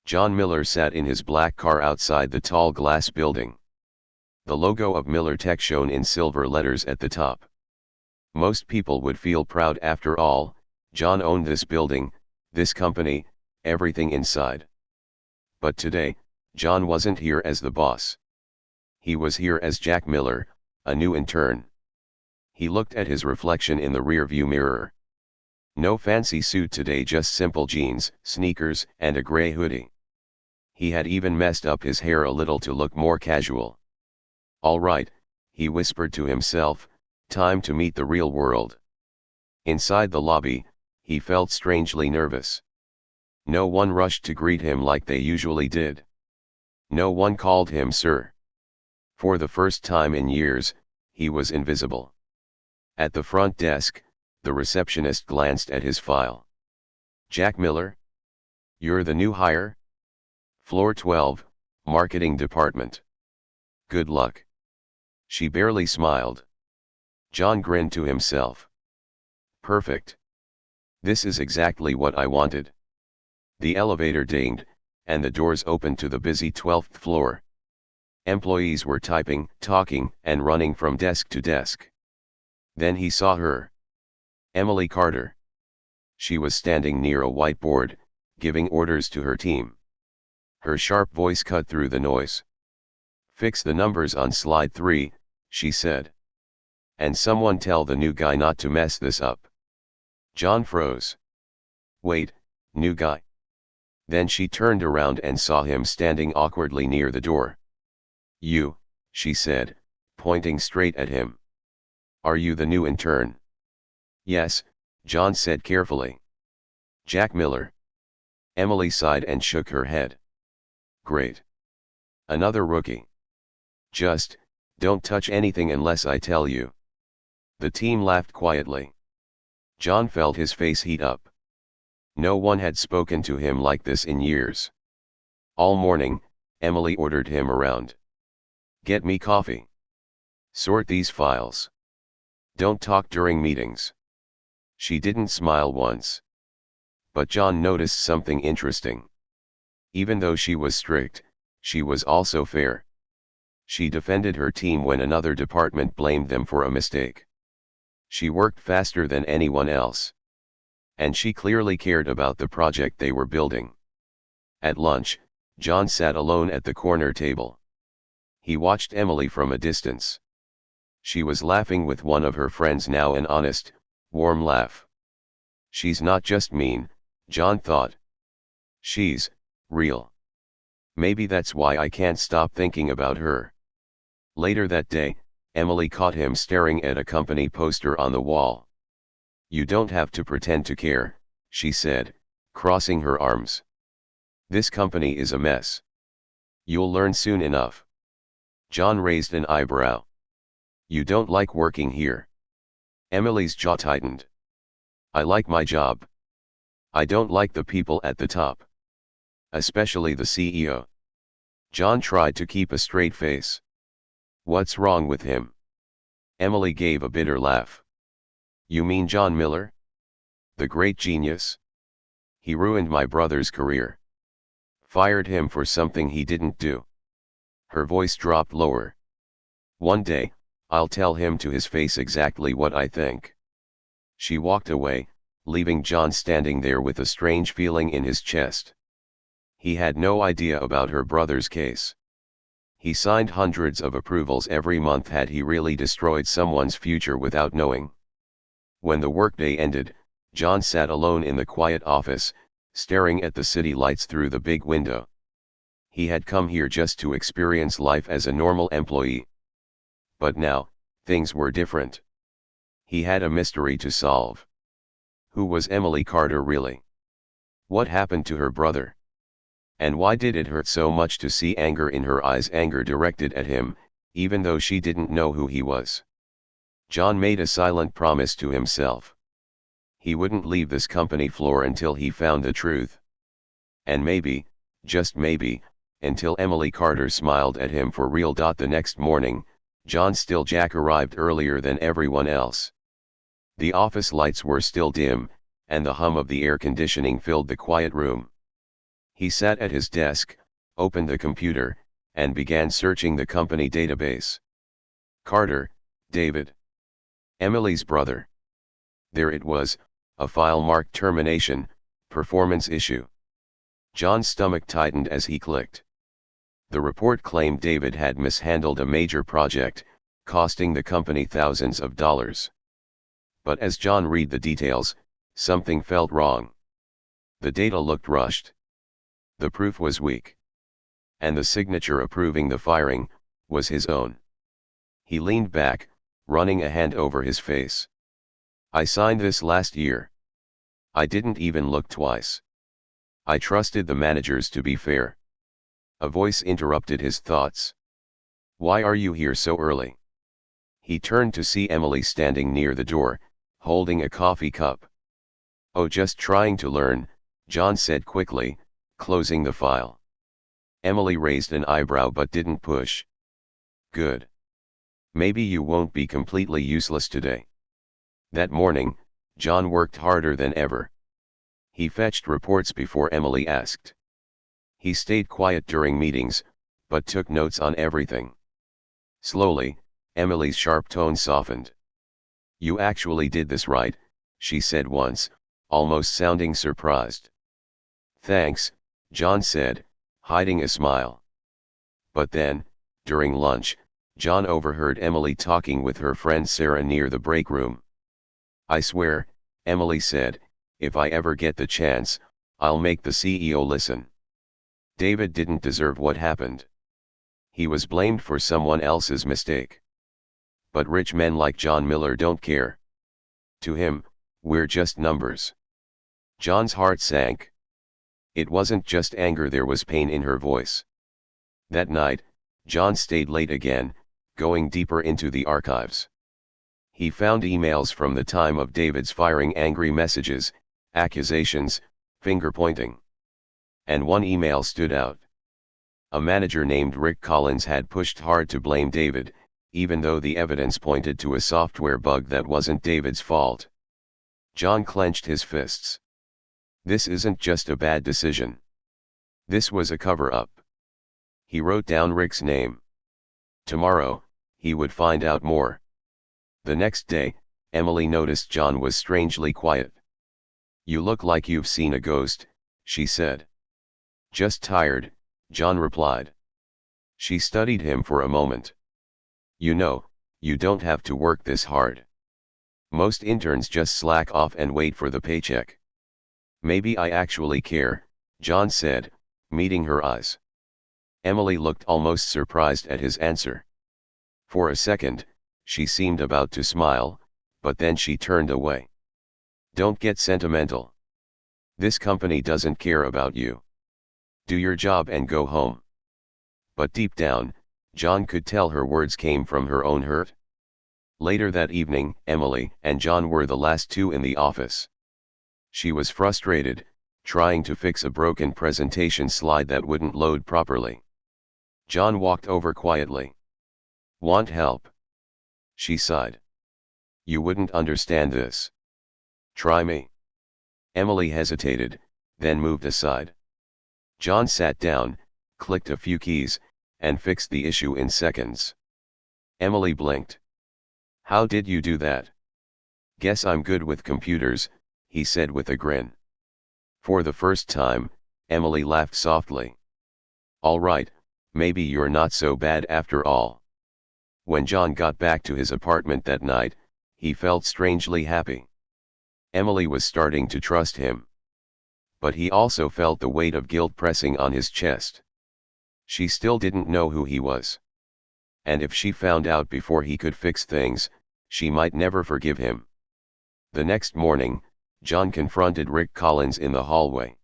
John Miller sat in his black car outside the tall glass building. The logo of Miller Tech shone in silver letters at the top. Most people would feel proud after all. John owned this building, this company, everything inside. But today, John wasn't here as the boss. He was here as Jack Miller, a new intern. He looked at his reflection in the rearview mirror. No fancy suit today, just simple jeans, sneakers, and a gray hoodie. He had even messed up his hair a little to look more casual. All right, he whispered to himself, time to meet the real world. Inside the lobby, he felt strangely nervous. No one rushed to greet him like they usually did. No one called him sir. For the first time in years, he was invisible. At the front desk, the receptionist glanced at his file. Jack Miller? You're the new hire? Floor 12, Marketing Department. Good luck. She barely smiled. John grinned to himself. Perfect. This is exactly what I wanted. The elevator dinged, and the doors opened to the busy 12th floor. Employees were typing, talking, and running from desk to desk. Then he saw her. Emily Carter. She was standing near a whiteboard, giving orders to her team. Her sharp voice cut through the noise. Fix the numbers on slide 3, she said. And someone tell the new guy not to mess this up. John froze. Wait, new guy. Then she turned around and saw him standing awkwardly near the door. You, she said, pointing straight at him. Are you the new intern? Yes, John said carefully. Jack Miller. Emily sighed and shook her head. Great. Another rookie. Just, don't touch anything unless I tell you. The team laughed quietly. John felt his face heat up. No one had spoken to him like this in years. All morning, Emily ordered him around. Get me coffee. Sort these files. Don't talk during meetings. She didn't smile once. But John noticed something interesting. Even though she was strict, she was also fair. She defended her team when another department blamed them for a mistake. She worked faster than anyone else. And she clearly cared about the project they were building. At lunch, John sat alone at the corner table. He watched Emily from a distance. She was laughing with one of her friends now, an honest, warm laugh. She's not just mean, John thought. She's real. Maybe that's why I can't stop thinking about her. Later that day, Emily caught him staring at a company poster on the wall. You don't have to pretend to care, she said, crossing her arms. This company is a mess. You'll learn soon enough. John raised an eyebrow. You don't like working here? Emily's jaw tightened. I like my job. I don't like the people at the top. Especially the CEO. John tried to keep a straight face. What's wrong with him? Emily gave a bitter laugh. You mean John Miller? The great genius? He ruined my brother's career. Fired him for something he didn't do. Her voice dropped lower. One day, I'll tell him to his face exactly what I think. She walked away, leaving John standing there with a strange feeling in his chest. He had no idea about her brother's case. He signed hundreds of approvals every month. Had he really destroyed someone's future without knowing? When the workday ended, John sat alone in the quiet office, staring at the city lights through the big window. He had come here just to experience life as a normal employee. But now, things were different. He had a mystery to solve. Who was Emily Carter really? What happened to her brother? And why did it hurt so much to see anger in her eyes, anger directed at him, even though she didn't know who he was? John made a silent promise to himself. He wouldn't leave this company floor until he found the truth. And maybe, just maybe, until Emily Carter smiled at him for real. The next morning, Jack arrived earlier than everyone else. The office lights were still dim, and the hum of the air conditioning filled the quiet room. He sat at his desk, opened the computer, and began searching the company database. Carter, David. Emily's brother. There it was, a file marked termination, performance issue. John's stomach tightened as he clicked. The report claimed David had mishandled a major project, costing the company thousands of dollars. But as John read the details, something felt wrong. The data looked rushed. The proof was weak. And the signature approving the firing was his own. He leaned back, running a hand over his face. I signed this last year. I didn't even look twice. I trusted the managers to be fair. A voice interrupted his thoughts. Why are you here so early? He turned to see Emily standing near the door, holding a coffee cup. Oh, just trying to learn, John said quickly, closing the file. Emily raised an eyebrow but didn't push. Good. Maybe you won't be completely useless today. That morning, John worked harder than ever. He fetched reports before Emily asked. He stayed quiet during meetings, but took notes on everything. Slowly, Emily's sharp tone softened. You actually did this right, she said once, almost sounding surprised. Thanks, John said, hiding a smile. But then, during lunch, John overheard Emily talking with her friend Sarah near the break room. I swear, Emily said, if I ever get the chance, I'll make the CEO listen. David didn't deserve what happened. He was blamed for someone else's mistake. But rich men like John Miller don't care. To him, we're just numbers. John's heart sank. It wasn't just anger, there was pain in her voice. That night, John stayed late again, going deeper into the archives. He found emails from the time of David's firing, angry messages, accusations, finger-pointing. And one email stood out. A manager named Rick Collins had pushed hard to blame David, even though the evidence pointed to a software bug that wasn't David's fault. John clenched his fists. This isn't just a bad decision. This was a cover-up. He wrote down Rick's name. Tomorrow, he would find out more. The next day, Emily noticed John was strangely quiet. You look like you've seen a ghost, she said. Just tired, John replied. She studied him for a moment. You know, you don't have to work this hard. Most interns just slack off and wait for the paycheck. Maybe I actually care, John said, meeting her eyes. Emily looked almost surprised at his answer. For a second, she seemed about to smile, but then she turned away. Don't get sentimental. This company doesn't care about you. Do your job and go home. But deep down, John could tell her words came from her own hurt. Later that evening, Emily and John were the last two in the office. She was frustrated, trying to fix a broken presentation slide that wouldn't load properly. John walked over quietly. Want help? She sighed. You wouldn't understand this. Try me. Emily hesitated, then moved aside. John sat down, clicked a few keys, and fixed the issue in seconds. Emily blinked. How did you do that? Guess I'm good with computers, he said with a grin. For the first time, Emily laughed softly. All right, maybe you're not so bad after all. When John got back to his apartment that night, he felt strangely happy. Emily was starting to trust him. But he also felt the weight of guilt pressing on his chest. She still didn't know who he was. And if she found out before he could fix things, she might never forgive him. The next morning, John confronted Rick Collins in the hallway.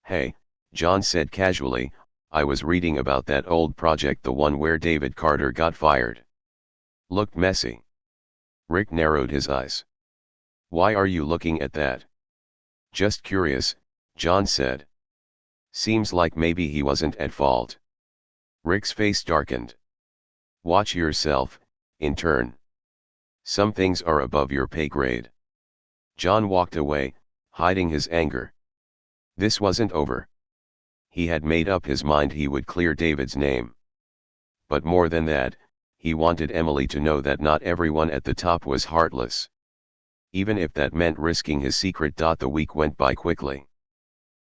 Hey, John said casually, I was reading about that old project, the one where David Carter got fired. Looked messy. Rick narrowed his eyes. Why are you looking at that? Just curious, John said. Seems like maybe he wasn't at fault. Rick's face darkened. Watch yourself, intern. Some things are above your pay grade. John walked away, hiding his anger. This wasn't over. He had made up his mind he would clear David's name. But more than that, he wanted Emily to know that not everyone at the top was heartless. Even if that meant risking his secret. The week went by quickly.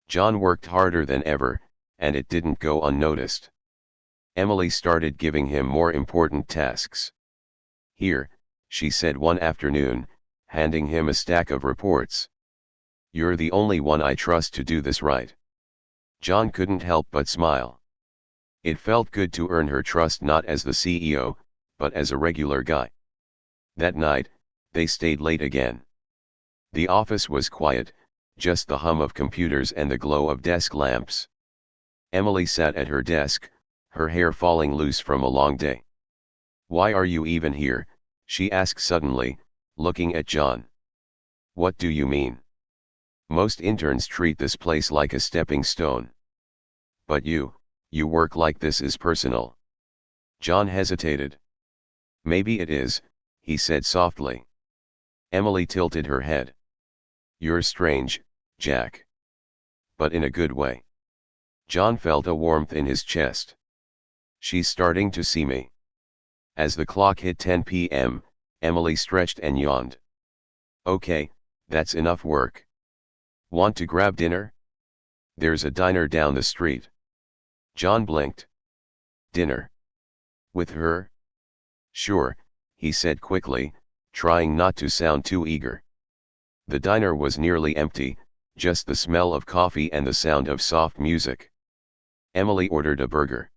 John worked harder than ever, and it didn't go unnoticed. Emily started giving him more important tasks. "Here," she said one afternoon, handing him a stack of reports. "You're the only one I trust to do this right." John couldn't help but smile. It felt good to earn her trust, not as the CEO, but as a regular guy. That night, they stayed late again. The office was quiet, just the hum of computers and the glow of desk lamps. Emily sat at her desk, her hair falling loose from a long day. "Why are you even here?" she asked suddenly, looking at John. "What do you mean? Most interns treat this place like a stepping stone. But you work like this is personal." John hesitated. "Maybe it is," he said softly. Emily tilted her head. "You're strange, Jack. But in a good way." John felt a warmth in his chest. "She's starting to see me." As the clock hit 10 p.m., Emily stretched and yawned. "Okay, that's enough work. Want to grab dinner? There's a diner down the street." John blinked. "Dinner? With her?" "Sure," he said quickly, trying not to sound too eager. The diner was nearly empty, just the smell of coffee and the sound of soft music. Emily ordered a burger.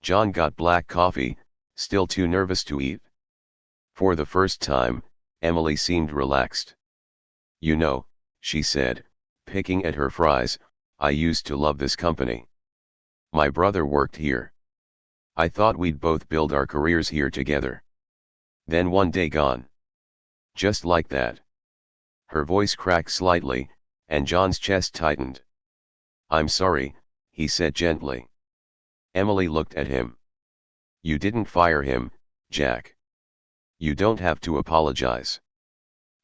John got black coffee, still too nervous to eat. For the first time, Emily seemed relaxed. "You know," she said, picking at her fries, "I used to love this company. My brother worked here. I thought we'd both build our careers here together. Then one day gone. Just like that." Her voice cracked slightly, and John's chest tightened. "I'm sorry," he said gently. Emily looked at him. "You didn't fire him, Jack. You don't have to apologize."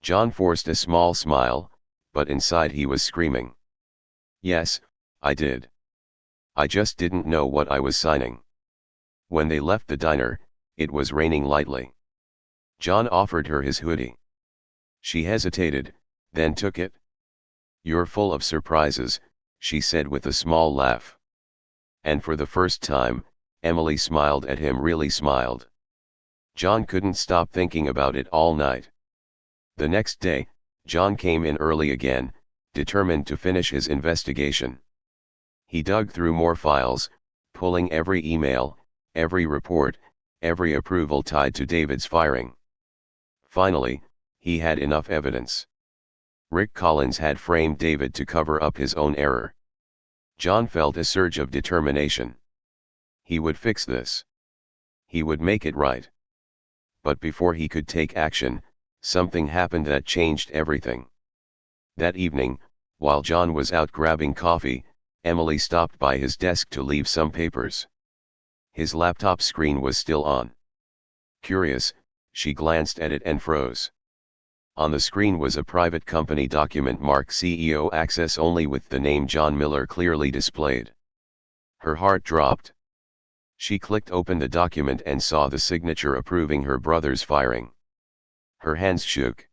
John forced a small smile, but inside he was screaming. "Yes, I did. I just didn't know what I was signing." When they left the diner, it was raining lightly. John offered her his hoodie. She hesitated, then took it. "You're full of surprises," she said with a small laugh. And for the first time, Emily smiled at him, really smiled. John couldn't stop thinking about it all night. The next day, John came in early again, determined to finish his investigation. He dug through more files, pulling every email, every report, every approval tied to David's firing. Finally, he had enough evidence. Rick Collins had framed David to cover up his own error. John felt a surge of determination. He would fix this. He would make it right. But before he could take action, something happened that changed everything. That evening, while John was out grabbing coffee, Emily stopped by his desk to leave some papers. His laptop screen was still on. Curious, she glanced at it and froze. On the screen was a private company document marked CEO access only with the name John Miller clearly displayed. Her heart dropped. She clicked open the document and saw the signature approving her brother's firing. Her hands shook.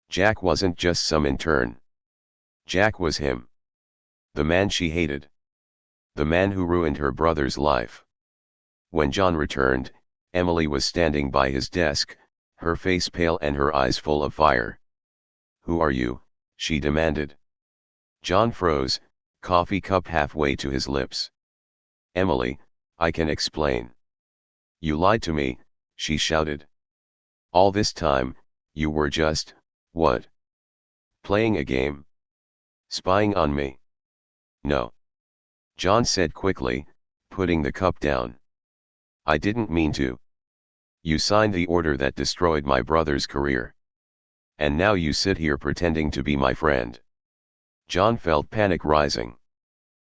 Jack wasn't just some intern. Jack was him. The man she hated. The man who ruined her brother's life. When John returned, Emily was standing by his desk, her face pale and her eyes full of fire. "Who are you?" she demanded. John froze, coffee cup halfway to his lips. "Emily, I can explain." "You lied to me," she shouted. "All this time, you were just, what? Playing a game? Spying on me?" "No," John said quickly, putting the cup down. "I didn't mean to. You signed the order that destroyed my brother's career. And now you sit here pretending to be my friend." John felt panic rising.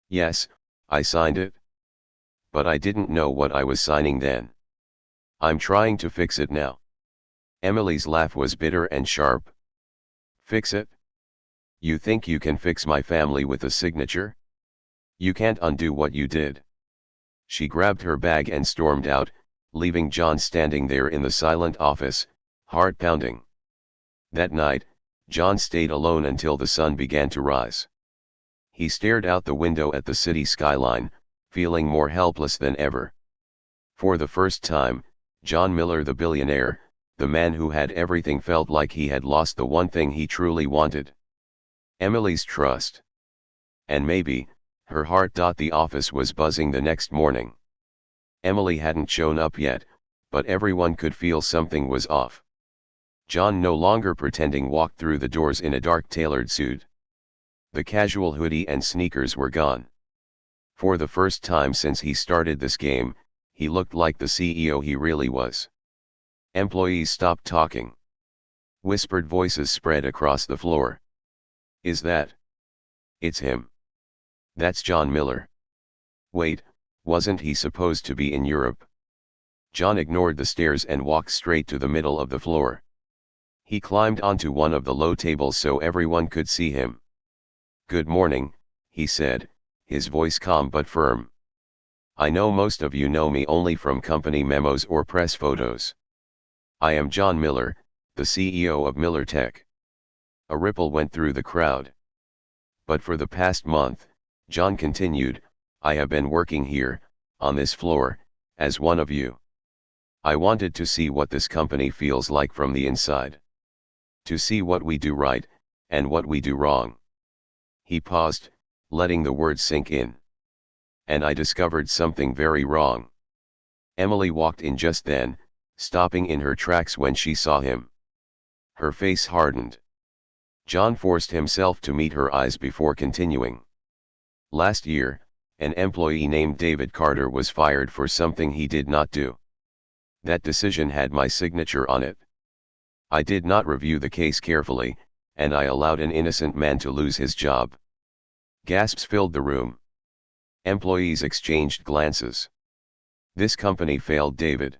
"Yes, I signed it. But I didn't know what I was signing then. I'm trying to fix it now." Emily's laugh was bitter and sharp. "Fix it? You think you can fix my family with a signature? You can't undo what you did. She grabbed her bag and stormed out, leaving John standing there in the silent office, heart pounding. That night, John stayed alone until the sun began to rise. He stared out the window at the city skyline, feeling more helpless than ever. For the first time, John Miller, the billionaire, the man who had everything, felt like he had lost the one thing he truly wanted: Emily's trust. And maybe, her heart. The office was buzzing the next morning. Emily hadn't shown up yet, but everyone could feel something was off. John, no longer pretending, walked through the doors in a dark tailored suit. The casual hoodie and sneakers were gone. For the first time since he started this game, he looked like the CEO he really was. Employees stopped talking. Whispered voices spread across the floor. Is that? It's him. That's John Miller. Wait, wasn't he supposed to be in Europe? John ignored the stairs and walked straight to the middle of the floor. He climbed onto one of the low tables so everyone could see him. Good morning, he said, his voice calm but firm. I know most of you know me only from company memos or press photos. I am John Miller, the CEO of Miller Tech. A ripple went through the crowd. But for the past month, John continued, I have been working here, on this floor, as one of you. I wanted to see what this company feels like from the inside. To see what we do right, and what we do wrong. He paused, letting the words sink in. And I discovered something very wrong. Emily walked in just then, stopping in her tracks when she saw him. Her face hardened. John forced himself to meet her eyes before continuing. Last year, an employee named David Carter was fired for something he did not do. That decision had my signature on it. I did not review the case carefully, and I allowed an innocent man to lose his job. Gasps filled the room. Employees exchanged glances. This company failed David.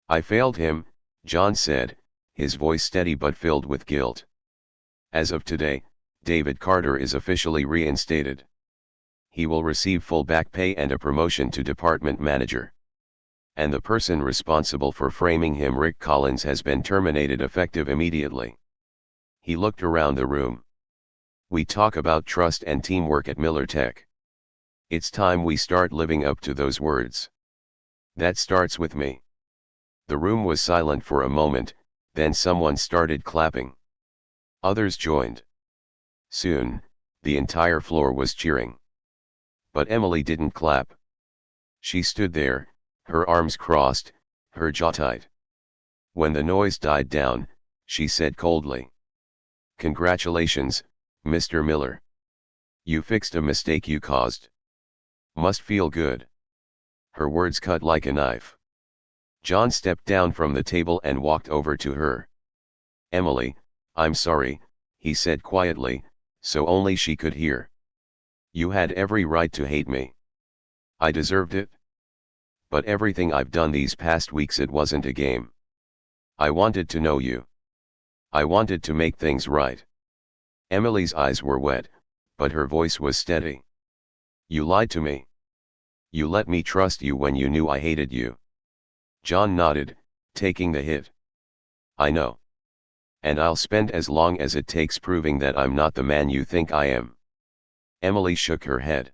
I failed him, John said, his voice steady but filled with guilt. As of today, David Carter is officially reinstated. He will receive full back pay and a promotion to department manager. And the person responsible for framing him, Rick Collins, has been terminated effective immediately. He looked around the room. We talk about trust and teamwork at Miller Tech. It's time we start living up to those words. That starts with me. The room was silent for a moment, then someone started clapping. Others joined. Soon, the entire floor was cheering. But Emily didn't clap. She stood there, her arms crossed, her jaw tight. When the noise died down, she said coldly, Congratulations, Mr. Miller. You fixed a mistake you caused. Must feel good. Her words cut like a knife. John stepped down from the table and walked over to her. Emily, I'm sorry, he said quietly, so only she could hear. You had every right to hate me. I deserved it. But everything I've done these past weeks, it wasn't a game. I wanted to know you. I wanted to make things right. Emily's eyes were wet, but her voice was steady. You lied to me. You let me trust you when you knew I hated you. John nodded, taking the hit. I know. And I'll spend as long as it takes proving that I'm not the man you think I am. Emily shook her head.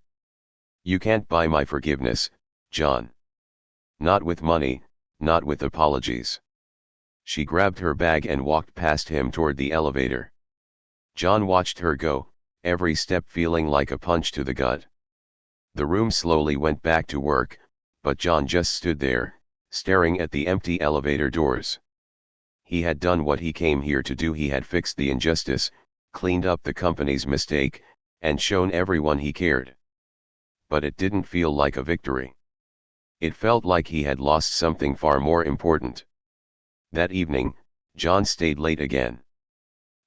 You can't buy my forgiveness, John. Not with money, not with apologies. She grabbed her bag and walked past him toward the elevator. John watched her go, every step feeling like a punch to the gut. The room slowly went back to work, but John just stood there, staring at the empty elevator doors. He had done what he came here to do. He had fixed the injustice, cleaned up the company's mistake, and shown everyone he cared. But it didn't feel like a victory. It felt like he had lost something far more important. That evening, John stayed late again.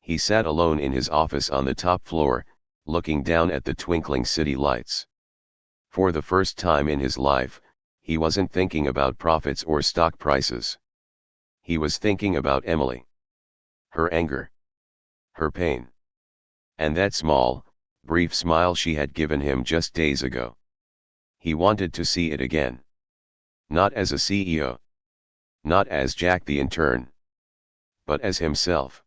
He sat alone in his office on the top floor, looking down at the twinkling city lights. For the first time in his life, he wasn't thinking about profits or stock prices. He was thinking about Emily. Her anger. Her pain. And that small, brief smile she had given him just days ago. He wanted to see it again. Not as a CEO. Not as Jack the intern. But as himself.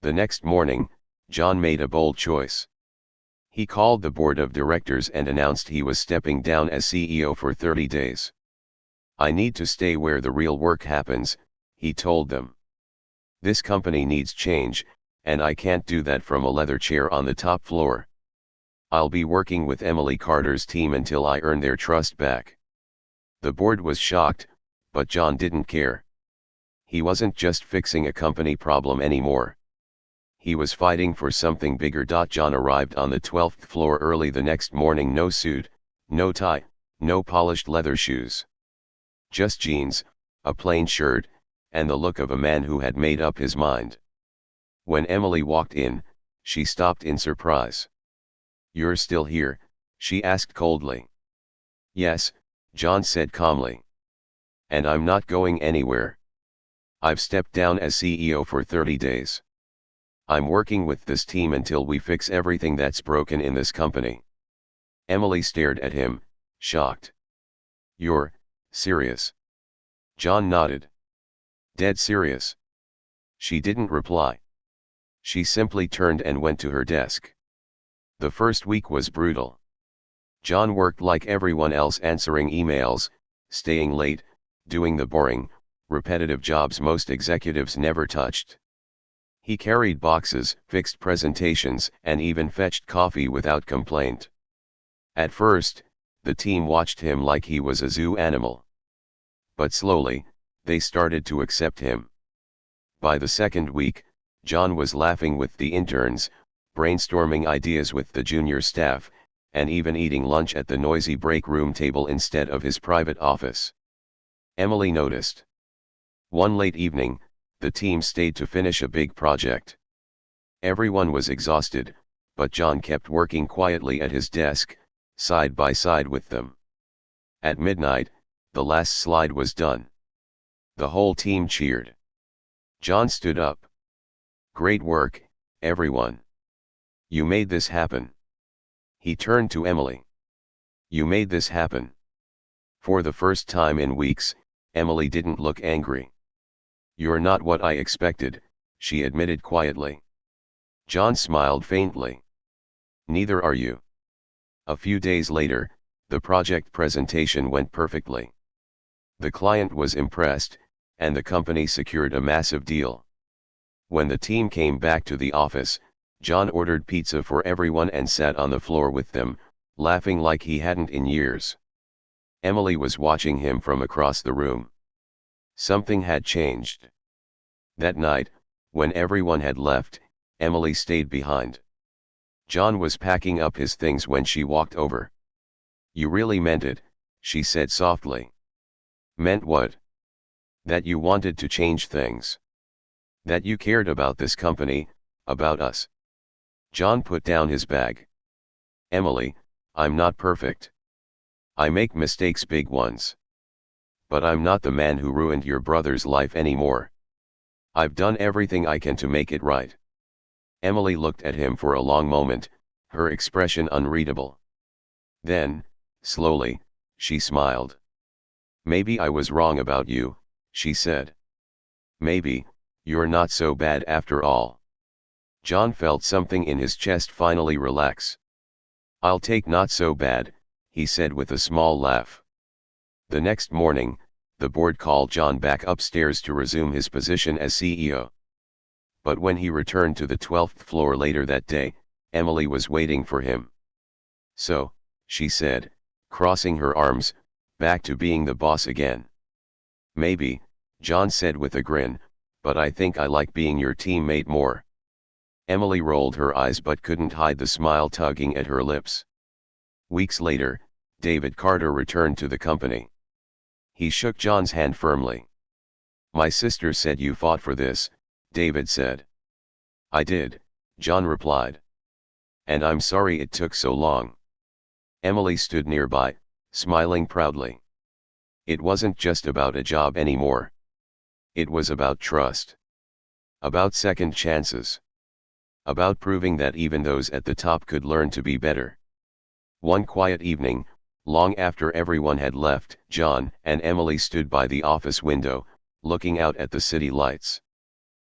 The next morning, John made a bold choice. He called the board of directors and announced he was stepping down as CEO for 30 days. "I need to stay where the real work happens," he told them. "This company needs change, and I can't do that from a leather chair on the top floor. I'll be working with Emily Carter's team until I earn their trust back." The board was shocked, but John didn't care. He wasn't just fixing a company problem anymore. He was fighting for something bigger. John arrived on the 12th floor early the next morning. No suit, no tie, no polished leather shoes. Just jeans, a plain shirt, and the look of a man who had made up his mind. When Emily walked in, she stopped in surprise. "You're still here?" she asked coldly. "Yes," John said calmly. "And I'm not going anywhere. I've stepped down as CEO for 30 days. I'm working with this team until we fix everything that's broken in this company." Emily stared at him, shocked. "You're serious?" John nodded. "Dead serious." She didn't reply. She simply turned and went to her desk. The first week was brutal. John worked like everyone else, answering emails, staying late, doing the boring, repetitive jobs most executives never touched. He carried boxes, fixed presentations, and even fetched coffee without complaint. At first, the team watched him like he was a zoo animal. But slowly, they started to accept him. By the second week, John was laughing with the interns, brainstorming ideas with the junior staff, and even eating lunch at the noisy break room table instead of his private office. Emily noticed. One late evening, the team stayed to finish a big project. Everyone was exhausted, but John kept working quietly at his desk, side by side with them. At midnight, the last slide was done. The whole team cheered. John stood up. "Great work, everyone. You made this happen." He turned to Emily. "You made this happen." For the first time in weeks, Emily didn't look angry. "You're not what I expected," she admitted quietly. John smiled faintly. "Neither are you." A few days later, the project presentation went perfectly. The client was impressed, and the company secured a massive deal. When the team came back to the office, John ordered pizza for everyone and sat on the floor with them, laughing like he hadn't in years. Emily was watching him from across the room. Something had changed. That night, when everyone had left, Emily stayed behind. John was packing up his things when she walked over. "You really meant it," she said softly. "Meant what?" "That you wanted to change things. That you cared about this company, about us." John put down his bag. "Emily, I'm not perfect. I make mistakes, big ones. But I'm not the man who ruined your brother's life anymore. I've done everything I can to make it right." Emily looked at him for a long moment, her expression unreadable. Then, slowly, she smiled. "Maybe I was wrong about you," she said. "Maybe, you're not so bad after all." John felt something in his chest finally relax. "I'll take not so bad," he said with a small laugh. The next morning, the board called John back upstairs to resume his position as CEO. But when he returned to the 12th floor later that day, Emily was waiting for him. "So," she said, crossing her arms, "back to being the boss again?" "Maybe," John said with a grin, "but I think I like being your teammate more." Emily rolled her eyes but couldn't hide the smile tugging at her lips. Weeks later, David Carter returned to the company. He shook John's hand firmly. "My sister said you fought for this," David said. "I did," John replied. "And I'm sorry it took so long." Emily stood nearby, smiling proudly. It wasn't just about a job anymore. It was about trust. About second chances. About proving that even those at the top could learn to be better. One quiet evening, long after everyone had left, John and Emily stood by the office window, looking out at the city lights.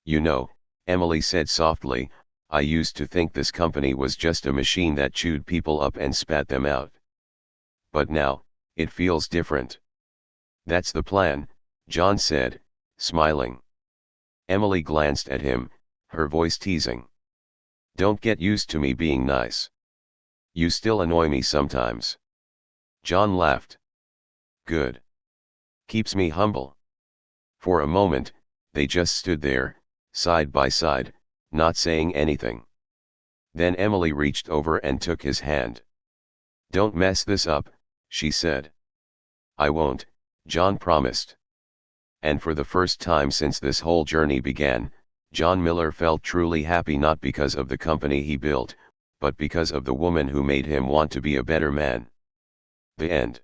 "You know," Emily said softly, "I used to think this company was just a machine that chewed people up and spat them out. But now, it feels different." "That's the plan," John said, smiling. Emily glanced at him, her voice teasing. "Don't get used to me being nice. You still annoy me sometimes." John laughed. "Good. Keeps me humble." For a moment, they just stood there, side by side, not saying anything. Then Emily reached over and took his hand. "Don't mess this up," she said. "I won't," John promised. And for the first time since this whole journey began, John Miller felt truly happy, not because of the company he built, but because of the woman who made him want to be a better man. The end.